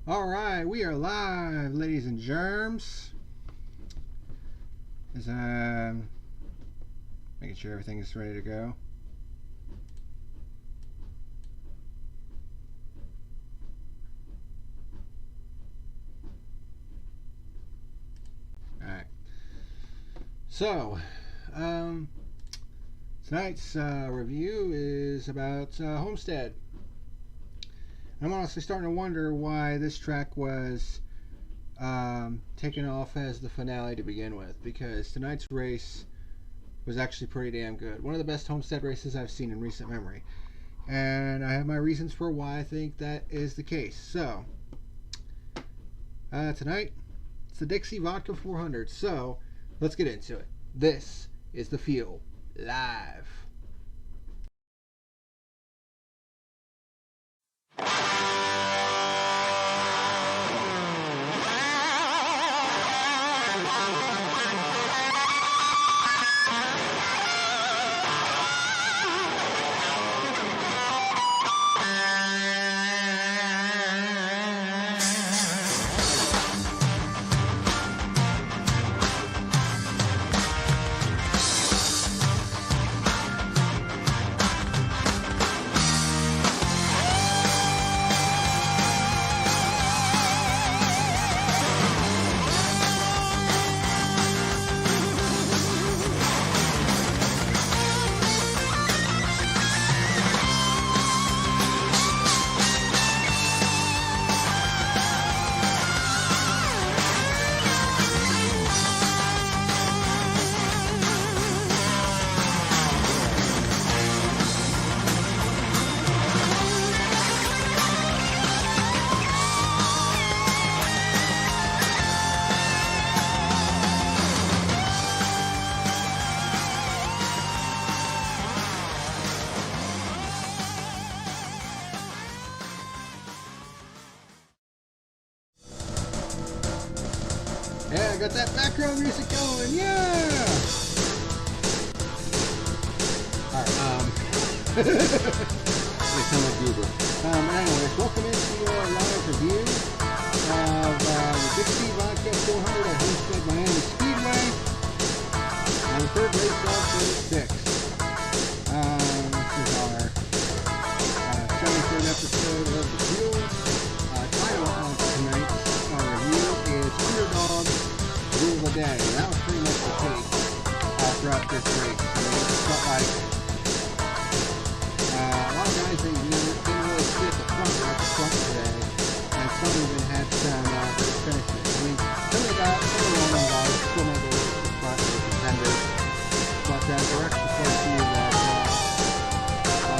Alright, we are live, ladies and germs. As I'm making sure everything is ready to go. Alright. So, tonight's review is about Homestead. I'm honestly starting to wonder why this track was taken off as the finale to begin with, because tonight's race was actually pretty damn good. One of the best Homestead races I've seen in recent memory. And I have my reasons for why I think that is the case. So, tonight, it's the Dixie Vodka 400. So, let's get into it. This is The Field, live. Yeah, I got that background music going, yeah! Alright, they sound like Goober. Anyways, welcome into your live review of the Dixie Vodka 400 at Homestead-Miami Speedway on the third race of 36. This is our 73rd episode of The Field. Title of tonight's review is Underdogs, Rule of the Day. And that was pretty much the case throughout this race. I mean, it felt like a lot of guys that didn't really sit at the front were at the front today, and some even had some great finishes. I mean, some of the well-known guys still made their way to the front as contenders, but we're actually quite a few that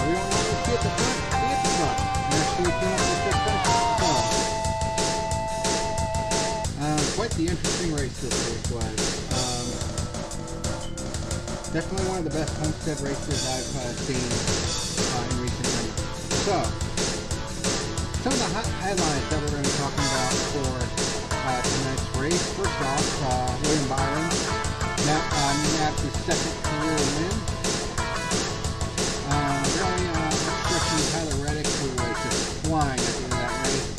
we don't want to see at the front, be at the front, and actually came up with good finishes. Quite the interesting race this race was. Definitely one of the best Homestead races I've seen in recent memory. So, some of the headlines that we're going to be talking about for tonight's race. First off, William Byron nabbed his second career win. Really outstretching Tyler Reddick, who was just flying at the end of that race.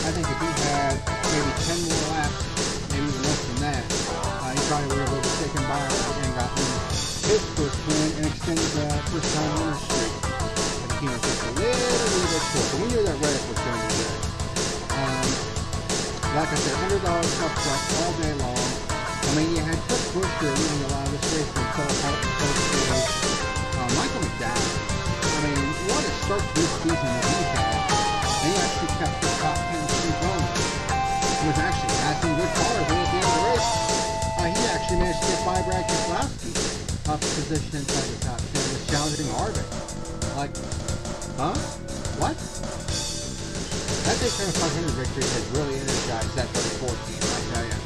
I think if he had maybe 10 more laps, maybe even less than that, he probably would have overtaken Byron and gotten his first win and extended the first time winner streak. But he came up just a little bit short. But we knew that Reddick was going to be good. Like I said, Underdogs up front all day long. I mean, you had Chris Buescher leading a lot of this race until Michael Mcdowell. I mean, what a start to this season that he had. And he actually kept the top 10 streak going. He was actually passing good cars, and at the end of the race, he actually managed to get by Brad Keselowski up to position inside the top 10, was challenging Harvick. Like, huh? What? That Daytona 500 victory has really energized that 34 team, I tell you.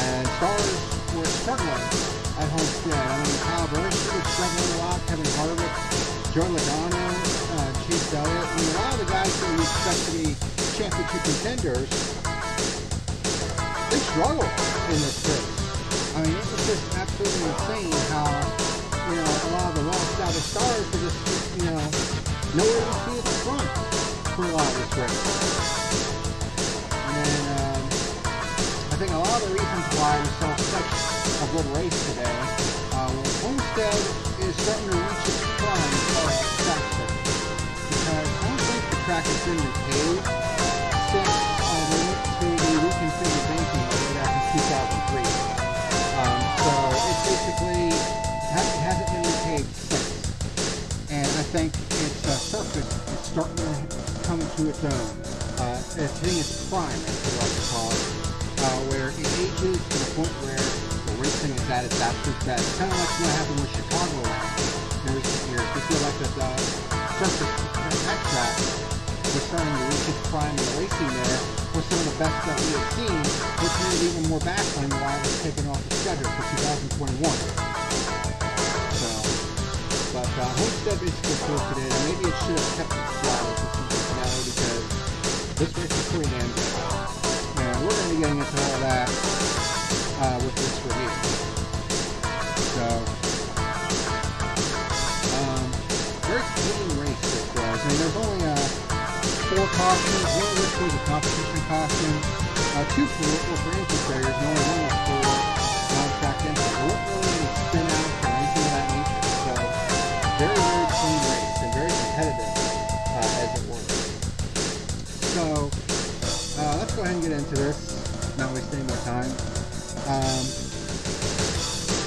And stars were struggling at Homestead. I mean, Kyle Busch was struggling a lot, Kevin Harvick, Joe Logano, Chase Elliott. I mean, a lot of the guys that we expect to be championship contenders, they struggled in this race. I mean, it was just absolutely insane how, a lot of the well-established stars were just, nowhere to see at the front. for a lot of this race. And I think a lot of the reasons why we saw such a good race today, Homestead is starting to reach its prime as far as the track surface. Because I don't think the track has been repaved since they went to the reconfigured banking way back in 2003. So it basically hasn't been repaved since. And I think its surface is starting to come into its own. It's hitting its prime, as we like to call it, where it ages to the point where the racing is at its absolute best. Kind of like what happened with Chicago in recent years. We feel like that the surface at that track was starting to reach its prime, and the racing there was some of the best that we had seen, which made it even more baffling why it was taken off the schedule for 2021. But Homestead basically proved today that maybe it should have kept its throttle to Cincinnati, because this race is pretty damn good. And we're going to be getting into all that with this review. So, very clean race this was. I mean, there's only 4 cautions, one of which was a competition caution, 2 for entry failures, and only 1 was for non-track entry. There weren't really any spin outs or anything of that nature. So, very, very clean race and very competitive, as it were. So, let's go ahead and get into this, not waste any more time.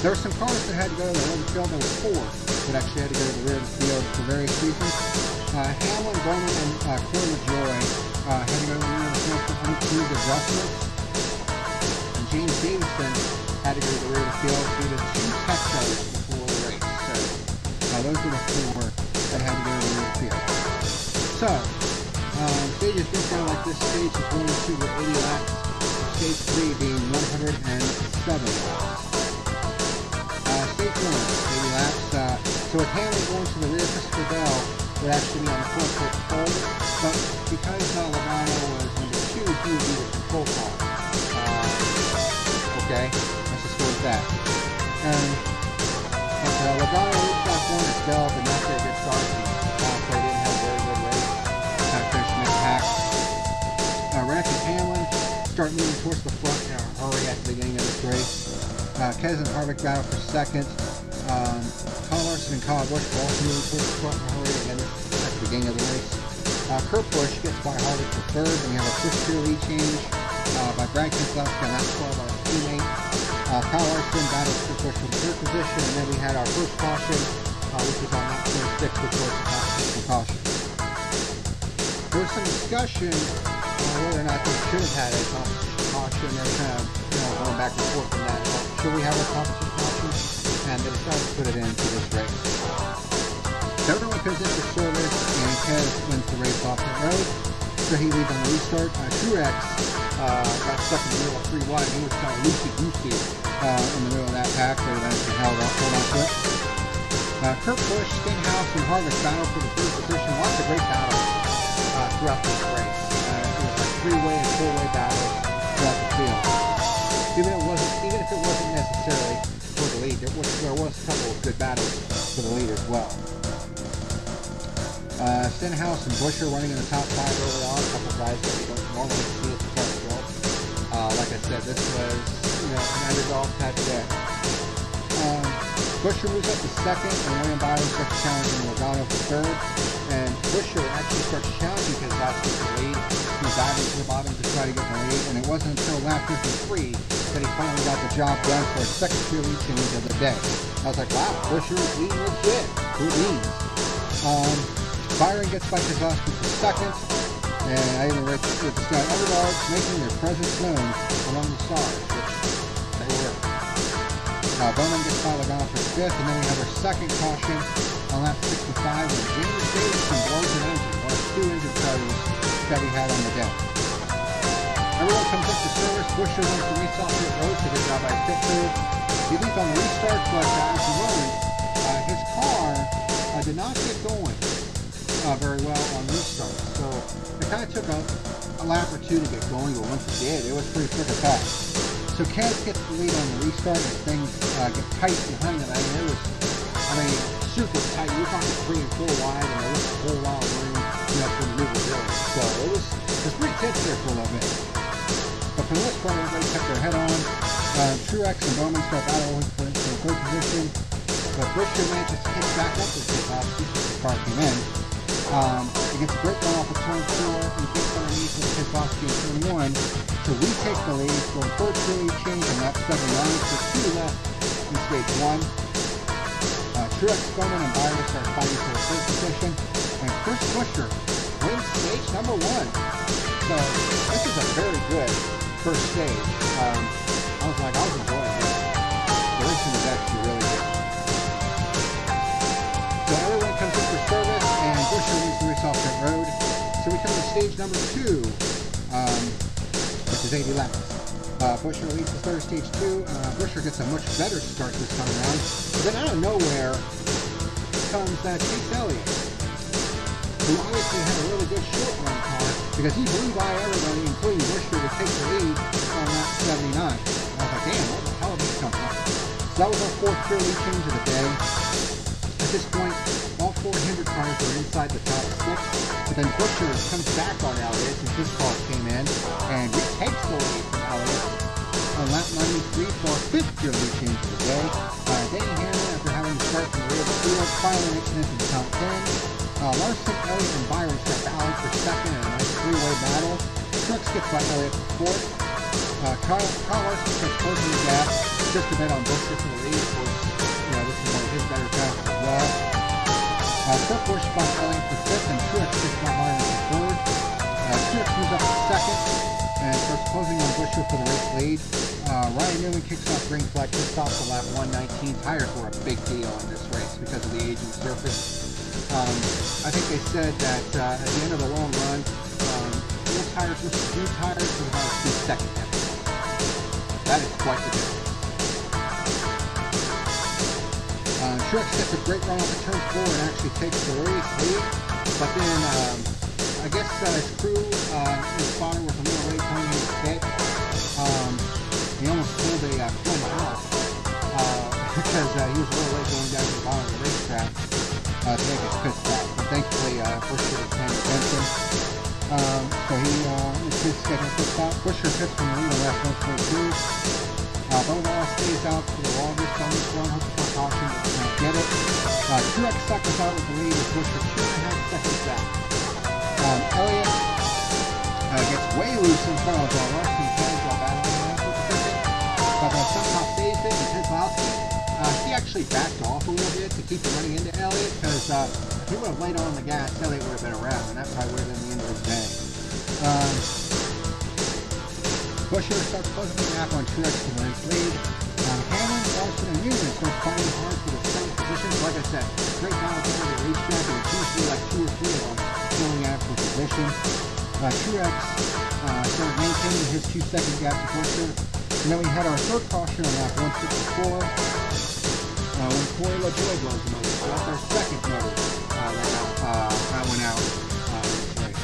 There were some cars that had to go to the rear of the field. There were 4 that actually had to go to the rear of the field for various reasons. Hamlin, Bowman, and Corey LaJoy had to go to the rear of the field for unapproved adjustments. And James Davison had to go to the rear of the field due to 2 tech failures before the race. So those were the 4 that had to go to the rear of the field. So, stages broke down like this. Stage 1 and 2 were 80 laps. Stage 3 being 107 laps. Stage 1, 80 laps. So with Hamlin going to the rear, Christopher Bell would actually be on the front for pole, but because Logano was number 2, he would be the control car. Okay, let's just go with that. But Logano reached off 1 as Bell did not get a good start. They didn't have a very good race. Finishing in pack. Rennick and Hamlin start moving towards the front in a hurry at the beginning of this race. Kez and Harvick battle for second. Kyle Larson and Kyle Busch were also moving towards the front in a hurry again at the beginning of the race. Kurt Busch gets by Harvick for third, and we have a switch lead change by Brad Keselowski on lap 12 by his teammate. Kyle Larson battles Kurt Busch for the third position, and then we had our first caution, which was on lap 26, which was the competition caution. There was some discussion whether or not they should have had a competition caution. They were kind of going back and forth on that. Should we have a competition caution? And they decided to put it into this race. Everyone comes into service, and Kez wins the race off the road. So he leads on the restart. Truex got stuck in the middle of 3 wide. He was kind of loosey-goosey in the middle of that pack, but eventually hold on to it. Kurt Busch, Stenhouse, and Harvick battle for the third position. Lots of great battles throughout this race. It was like 3-way and 4-way battles throughout the field. Even if it wasn't necessarily for the lead, there was a couple of good battles for the lead as well. Stenhouse and Busch are running in the top 5 early on. A couple of guys that we don't normally see at the front as well. Like I said, this was an underdog type day. Buescher moves up to second, and William Byron starts challenging Logano for third. And Buescher actually starts challenging Keselowski for the lead. He diving to the bottom to try to get the lead, and it wasn't until lap 53 that he finally got the job done for a second pure lead change of the day. I was like, wow, Buescher is leading legit. Good leads. Byron gets by Keselowski for second, and I even read this guy, Underdogs making their presence known among the stars, which they were. Bowman gets by Logano for fifth, and then we have our second caution on lap 65 when James Davison blows an engine, one of 2 engine failures that we had on the day. Everyone comes up to service. Buescher wins the race off pit road, so good job by pit crew. He leads on the restart, but as he learned, his car did not get going very well on restart. So it kind of took a lap or 2 to get going, but once it did, it was pretty quick and fast. So Kez gets the lead on the restart, and things get tight behind him. It was super tight. You're talking 3 and 4 wide, and there was a whole lot of room for maneuver really. So it was pretty tense there for a little bit. But for the most part, everybody kept their head on. Truex and Bowman start battling for the third position. But Buescher manages to kick back up with Keselowski as the car came in. He gets a great run off of turn 4 and gets underneath with Keselowski in turn 1 to retake the lead for a third lead change on lap 79 for 2 left in stage 1. Truex, Bowman, and Byron start fighting for the third position, and Chris Buescher wins stage number 1. So this is a very good first stage. I was enjoying it. The racing was actually really good. So everyone comes in for service, and Buescher leads the race off pit road. So we come to stage number 2, which is 80 laps. Buescher leads the start of stage 2. Buescher gets a much better start this time around. But then out of nowhere comes Chase Elliott, who obviously had a really good short run car because he blew by everybody, including Buescher, to take the lead on lap 79. I was like, damn, what the hell did he come from? So that was our fourth pure lead change of the day. At this point, all 4 Hendrick cars are inside the top 6, but then Buescher comes back on Elliott since his car came in and retakes the lead from Elliott on lap 93 for our 5th pure lead change of the day. Danny Hamlin, after having to start from the rear of the field, finally makes it into the top 10. Larson, Elliott, and Byron start battling for second in a nice 3-way battle. Truex gets by Elliott for 4th. Kyle Larson starts closing the gap just a bit on Buescher for the lead. Of course, this is one of his better passes as well. Kurt Busch by Elliott for 5th, and Truex gets by Byron for 3rd. Truex moves up to 2nd and starts closing on Buescher for the race lead. Ryan Newman kicks off green flag just off the lap 119. Tires were a big deal in this race because of the aging surface. I think they said that at the end of the long run, old tires versus new tires was about a 2-second difference. That is quite the difference. Truex gets a great run off of turn 4 and actually takes the race lead, but then I guess his crew, his spotter was a little late coming in the pit. He almost pulled a twin out because he was a little late going down to the bottom of the racetrack to make his pit stop. But thankfully, Buescher was paying attention. So he was his scheduled pit stop. Buescher pits from the lead on lap 122. Bowman stays out for the longest on this run, hoping for caution, but does not get it. Truex seconds out with the lead with Buescher 2.5 seconds back. Elliott gets way loose in front of Larson while battling for position, but somehow saves it, and Keselowski, he actually backed off a little bit to keep him running into Elliott, because if he would have laid on the gas, Elliott would have been around, and that probably would have been the end of his day. Buescher starts closing the gap on Truex for the race lead. Hamlin, Larson, and Newman start fighting hard for the 7th position. Like I said, great balance over the racetrack, and it's usually like 2 or 3 of them going after position. Truex started maintaining his 2-second gap to Buescher. And then we had our third caution on lap 164 when Corey LaJoie blows the motor. So that's our second motor that went out in this race.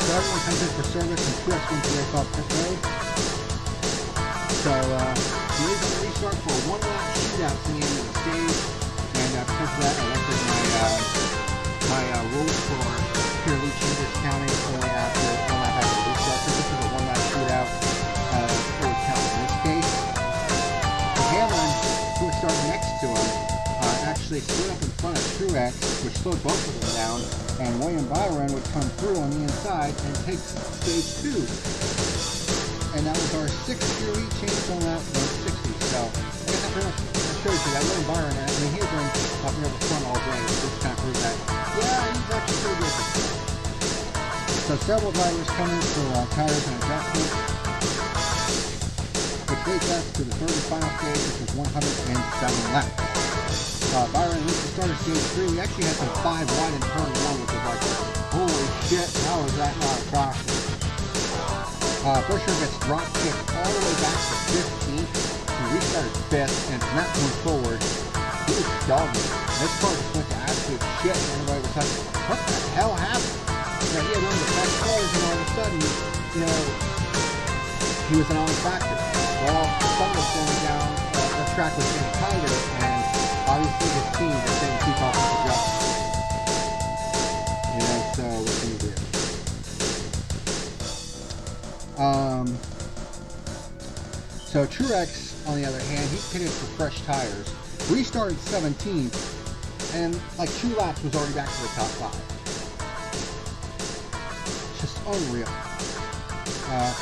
So everyone comes in for service, and Truex wins the race off pit road. So he is on the restart for a 1-lap shootout to the end of the stage, and because of that, I left my rules for pure lead changes counting only after 1 lap after the restart. So this is a 1-lap shootout. It would count in this case. Hamlin, who was starting next to him, actually stood up in front of Truex, which slowed both of them down, and William Byron would come through on the inside and take stage 2. And that was our 6th pure lead change on lap 160. So I guess that pretty much shows you that William Byron, he had been up near the front all day, so just kind of proves that, yeah, he's actually pretty good at this. So several drivers come in for tires and adjustments, which leads us to the third and final stage, which is 107 laps. Byron reached the start of stage 3. We actually had some 5 wide in turn 1, which was like, holy shit, how is that not a caution? Buescher gets drop kicked all the way back to 15th. He restarted 5th, and from that point forward, he was dogging. This car just went to absolute shit, and everybody was like, what the hell happened? He had one of the best cars, and all of a sudden, he was an on-factor. Well, the sun was going down, the track was getting tighter, and obviously his team just didn't keep up with the job. So Truex, on the other hand, he pitted for fresh tires. Restarted 17th, and like 2 laps was already back to the top 5. Just unreal.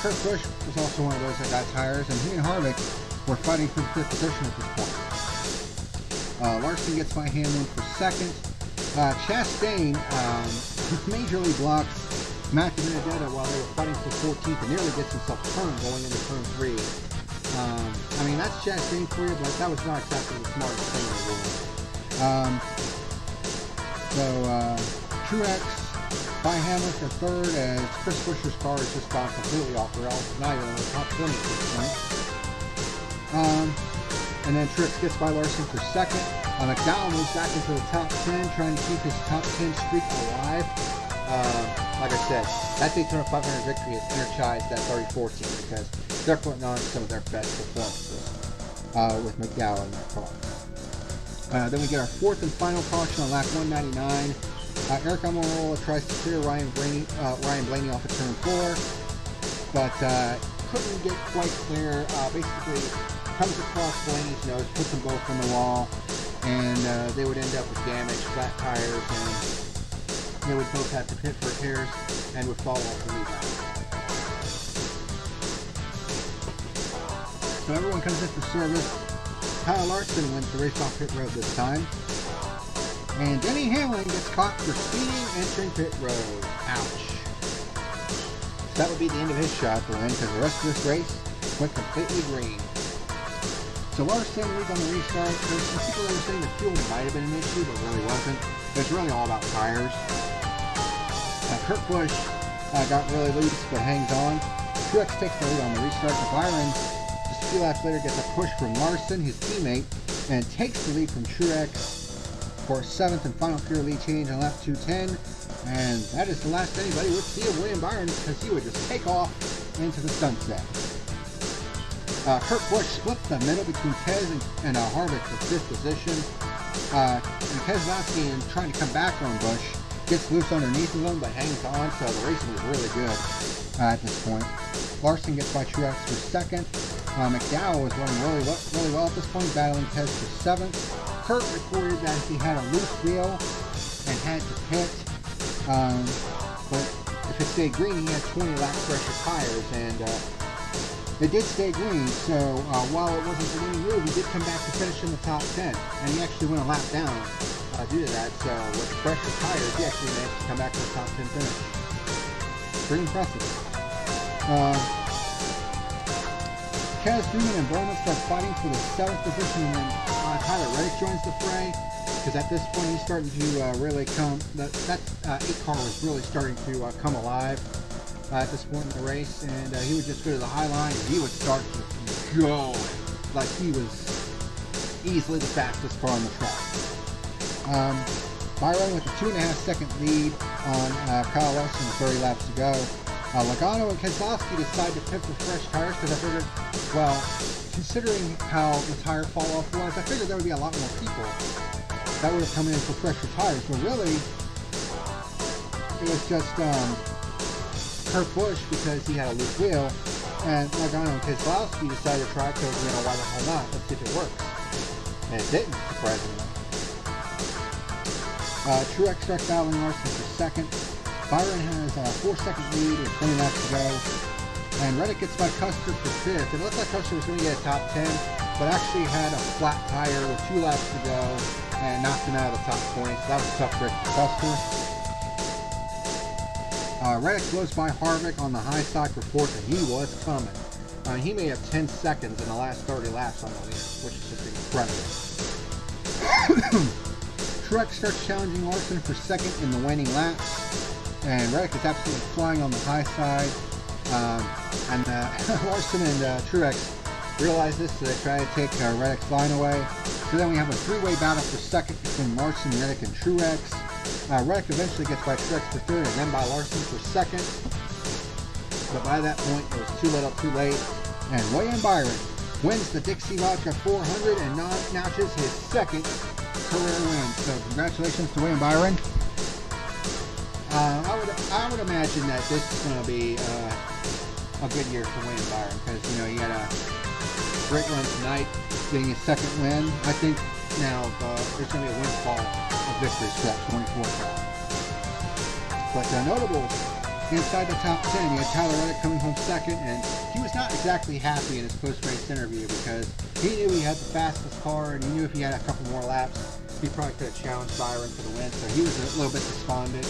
Kurt Busch was also one of those that got tires, and he and Harvick were fighting for the 5th position at this point. Larson gets by Hamlin for 2nd. Chastain majorly blocks Matt Benedetto while they were fighting for 14th and nearly gets himself turned going into turn 3. I mean, that's Chastain for you, but that was not exactly the smartest thing in the world. Truex by Hamlin for 3rd as Chris Buescher's car has just gone completely off the rails, not even in the top 20 at this point. And then Truex gets by Larson for 2nd. Mcdowell moves back into the top 10, trying to keep his top 10 streak alive. Like I said, that Daytona 500 victory is energized that 30-14 because they're putting on some of their best performances with Mcdowell in that car. Then we get our 4th and final caution on lap 199. Eric Almirola tries to clear Ryan Blaney off of turn 4, but couldn't get quite clear. Basically, comes across Blaney's nose, puts them both on the wall, and they would end up with damage, flat tires, and they would both have to pit for repairs and would fall off the lead lap. So everyone comes in for service. Kyle Larson wins the race off pit road this time. And Denny Hamlin gets caught for speeding entering pit road. Ouch. So that would be the end of his shot to win because the rest of this race went completely green. So Larson leads on the restart. There's some people that were saying the fuel might have been an issue, but really wasn't. It's really all about tires. Kurt Busch got really loose but hangs on. Truex takes the lead on the restart. Byron, just a few laps later, gets a push from Larson, his teammate, and takes the lead from Truex for 7th and final pure lead change on lap 210. And that is the last anybody would see of William Byron because he would just take off into the sunset. Kurt Busch splits the middle between Kez and Harvick for 5th position. And Keselowski, trying to come back on Busch, gets loose underneath of him but hangs on, so the racing is really good at this point. Larson gets by Truex for 2nd. McDowell was running really well at this point, battling Kez for 7th. Kurt reported that he had a loose wheel and had to pit, but if it stayed green, he had 20 lap pressure tires, and it did stay green, so while it wasn't the winning move, he did come back to finish in the top 10, and he actually went a lap down due to that, so with the pressure tires, he actually managed to come back to the top 10 finish. Pretty impressive. Kez, Newman, and Bowman start fighting for the 7th position, and then Tyler Reddick joins the fray, because at this point he's starting to really come, that 8 car was really starting to come alive at this point in the race, and he would just go to the high line and he would start to go like he was easily the fastest car on the track. Byron with a 2.5-second lead on Kyle Larson with 30 laps to go. Logano and Keselowski decide to pit for fresh tires because I figured, well, considering how the tire fall off was, I figured there would be a lot more people that would have come in for fresher tires, but really it was just Kurt Busch because he had a loose wheel, and Logano and Keselowski decided to try because, you know, why the hell not? Let's see if it works. And it didn't, surprisingly. Truex starts battling Larson for 2nd. Byron has a 4-second lead with 20 laps to go. And Reddick gets by Custer for 5th. It looked like Custer was going to get a top 10, but actually had a flat tire with 2 laps to go and knocked him out of the top 20. So that was a tough break for Custer. Reddick blows by Harvick on the high side for 4th, and he was coming. He made up 10 seconds in the last 30 laps on the lead, which is just incredible. Truex starts challenging Larson for 2nd in the waning laps, and Reddick is absolutely flying on the high side. Larson and Truex realize this, so they try to take Reddick's line away. So then we have a 3-way battle for 2nd between Larson, Reddick, and Truex. Reddick eventually gets by Truex for 3rd and then by Larson for 2nd. But by that point, it was too little too late. And William Byron wins the Dixie Vodka 400 and notches his 2nd career win. So congratulations to William Byron. I would imagine that this is going to be a good year for William Byron because, you know, he had a great run tonight, getting his second win. I think now there's going to be a windfall of victories for that 24 car. But notable inside the top 10, you had Tyler Reddick coming home second, and he was not exactly happy in his post-race interview because he knew he had the fastest car, and he knew if he had a couple more laps, he probably could have challenged Byron for the win. So he was a little bit despondent,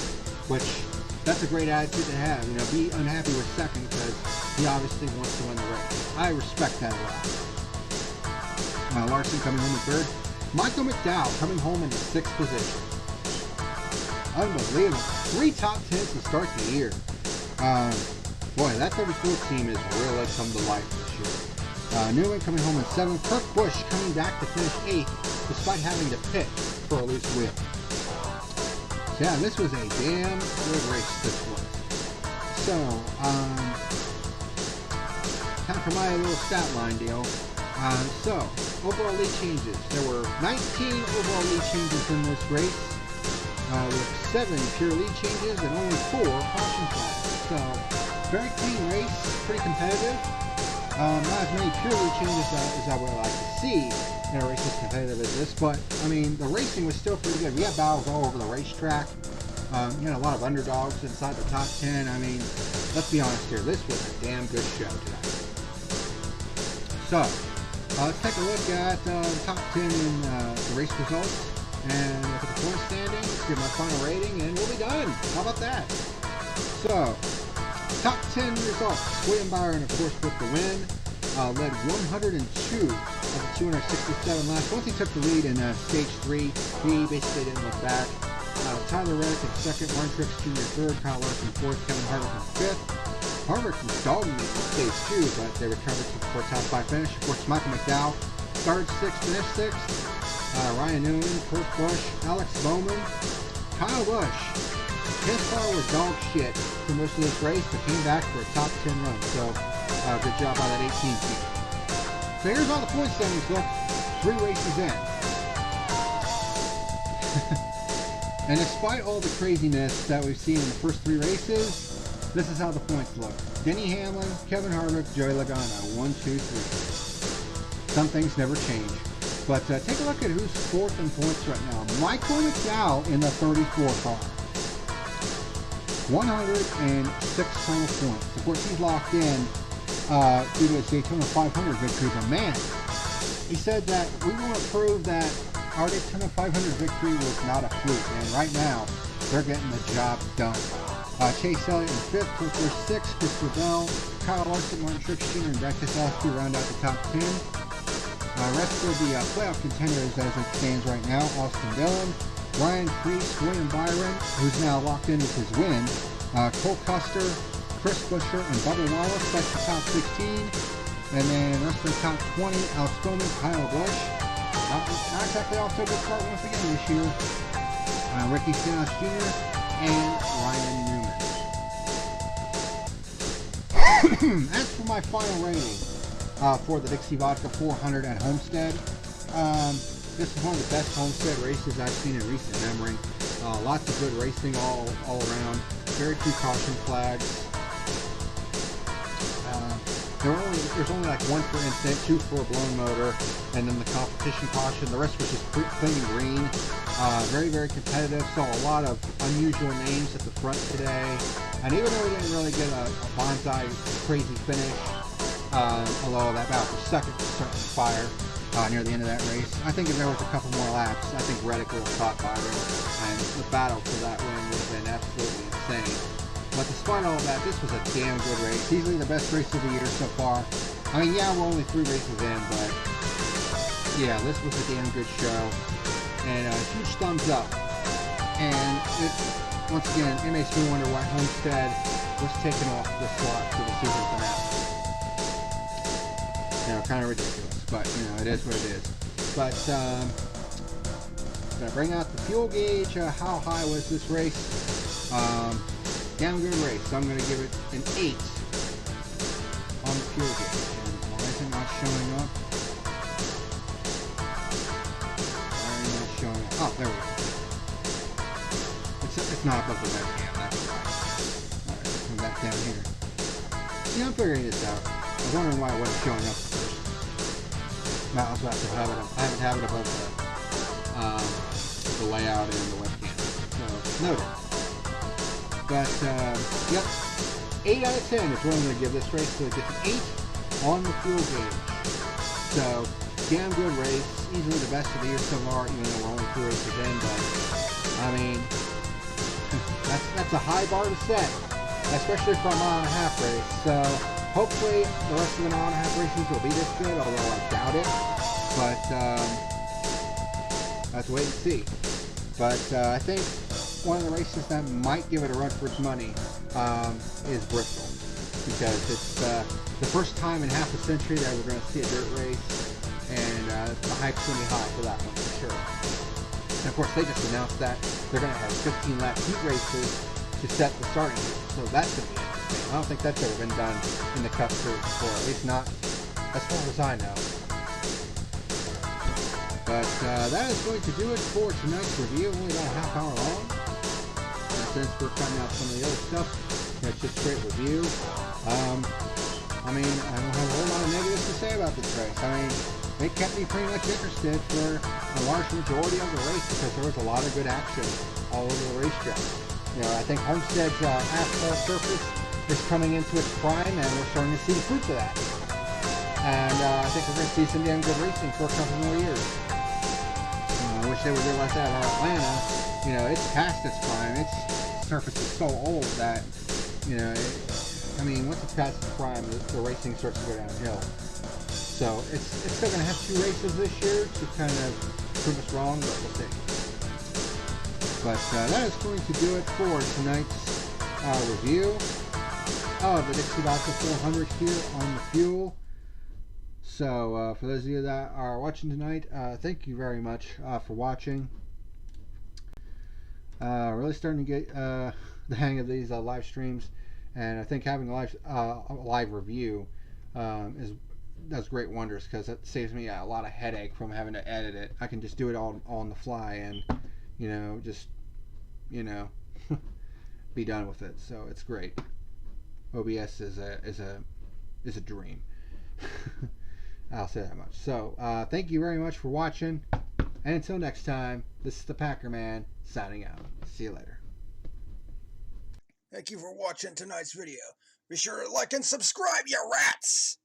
which that's a great attitude to have. You know, be unhappy with second because he obviously wants to win the race. I respect that a lot. Larson coming home in third. Michael Mcdowell coming home in the 6th position. Unbelievable. 3 top 10s to start the year. Boy, that 34 team is really come to life this year. Newman coming home in 7th. Kirk Busch coming back to finish 8th despite having to pit for a loose wheel. So yeah, this was a damn good race, this was. So, time for my little stat line deal. So, overall lead changes. There were 19 overall lead changes in this race, with 7 pure lead changes and only 4 caution flags. So, very clean race, pretty competitive. Not as many pure lead changes as I would like to see in a race as competitive as this, but I mean, the racing was still pretty good. We had battles all over the racetrack. You know, a lot of underdogs inside the top 10. I mean, let's be honest here, this was a damn good show today. So, let's take a look at the top 10 in the race results and look at the point standings, give my final rating, and we'll be done. How about that? So, top 10 results. William Byron, of course, with the win. Led 102 of the 267 laps. Once he took the lead in stage 3, he basically didn't look back. Tyler Reddick in 2nd, Warren Truex Jr. 3rd, Kyle Larson 4th, Kevin Harvick in 5th. Harvick was dogging it in stage 2, but they recovered for a top 5 finish. Of course, Michael Mcdowell, 3rd, 6th, finished 6th. Ryan Newman, Kurt Busch, Alex Bowman, Kyle Busch. His car was dog shit for most of this race, but came back for a top 10 run. So, good job by that 18 team. So here's all the point standings. Look, 3 races in. And despite all the craziness that we've seen in the first 3 races, this is how the points look. Denny Hamlin, Kevin Harvick, Joey Logano, 1, 2, 3. Some things never change. But take a look at who's 4th in points right now. Michael McDowell in the 34 car. 106 total points. Of course, he's locked in due to his Daytona 500 victory. But man, he said that we want to prove that our Daytona 500 victory was not a fluke. And right now, they're getting the job done. Chase Elliott in 5th, Clifford 6th, Christopher Bell, Kyle Larson, Martin Truex Jr., and Brad Keselowski round out the top 10. Rest of the playoff contenders as it stands right now: Austin Dillon, Ryan Preece, William Byron, who's now locked in with his win, Cole Custer, Chris Buescher, and Bubba Wallace. That's the top 16. And then the rest of the top 20, Alex Bowman, Kyle Busch. Not exactly off to a good start once again this year. Ricky Stenhouse Jr. and Ryan Newman. As for my final rating for the Dixie Vodka 400 at Homestead, this is one of the best Homestead races I've seen in recent memory. Lots of good racing all around. Very few caution flags. There's only like 1 for incident, 2 for a blown motor, and then the competition caution. The rest was just clean and green. Very, very competitive. Saw a lot of unusual names at the front today. And even though we didn't really get a bonsai crazy finish, although that battle for second was certainly fire near the end of that race, I think if there was a couple more laps, I think Reddick would have caught Byron, and the battle for that win would have been absolutely insane. But despite all that, this was a damn good race. Easily the best race of the year so far. I mean, yeah, we're only 3 races in, but yeah, this was a damn good show. And a huge thumbs up. And it, once again, it makes me wonder why Homestead was taken off the slot for the season finale. You know, kind of ridiculous, but you know, it is what it is. But gonna bring out the fuel gauge. How high was this race? Damn good race. So I'm going to give it an 8 on the fuel gauge. And why is it not showing up? Why are you not showing up? Oh, there we go. It's not above the webcam. That's why. Alright, let's come back down here. See, I'm figuring this out. I was wondering why it wasn't showing up first. Not as much. I haven't have it above the layout and the webcam. So noted. But yep, 8 out of 10 is what I'm going to give this race. So it gets an 8 on the fuel gauge. So damn good race. Easily the best of the year so far, even though we're only 2 races in. But I mean, that's a high bar to set, especially for a mile and a half race. So hopefully the rest of the mile and a half races will be this good, although I doubt it. But let's wait and see. But I think one of the races that might give it a run for its money is Bristol, because it's the first time in half a century that we're going to see a dirt race, and the hype's going to be high for that one for sure. And of course, they just announced that they're going to have 15-lap heat races to set the starting group, so that's going to be interesting. I don't think that's ever been done in the Cup Series before, at least not as far as I know. But that is going to do it for tonight's review. Only about a half hour long. And since we're cutting out some of the other stuff, it's just straight review. I mean, I don't have a whole lot of negatives to say about this race. I mean, it kept me pretty much interested for a large majority of the race because there was a lot of good action all over the racetrack. You know, I think Homestead's asphalt surface is coming into its prime, and we're starting to see the fruits of that. And I think we're going to see some damn good racing for a couple more years. I wish they would realize that in Atlanta. You know, it's past its prime. Its surface is so old that, you know, I mean, once it's past its prime, the racing starts to go downhill. So it's still going to have 2 races this year to kind of prove us wrong, but we'll see. But that is going to do it for tonight's review of the Dixie Vodka 400 here on the fuel. So for those of you that are watching tonight, thank you very much for watching. Really starting to get the hang of these live streams, and I think having a live review does great wonders, because it saves me a lot of headache from having to edit it. I can just do it all on the fly, and just be done with it. So it's great. OBS is a dream. I'll say that much. So thank you very much for watching, and until next time, this is the Packer Man signing out. See you later. Thank you for watching tonight's video. Be sure to like and subscribe, you rats!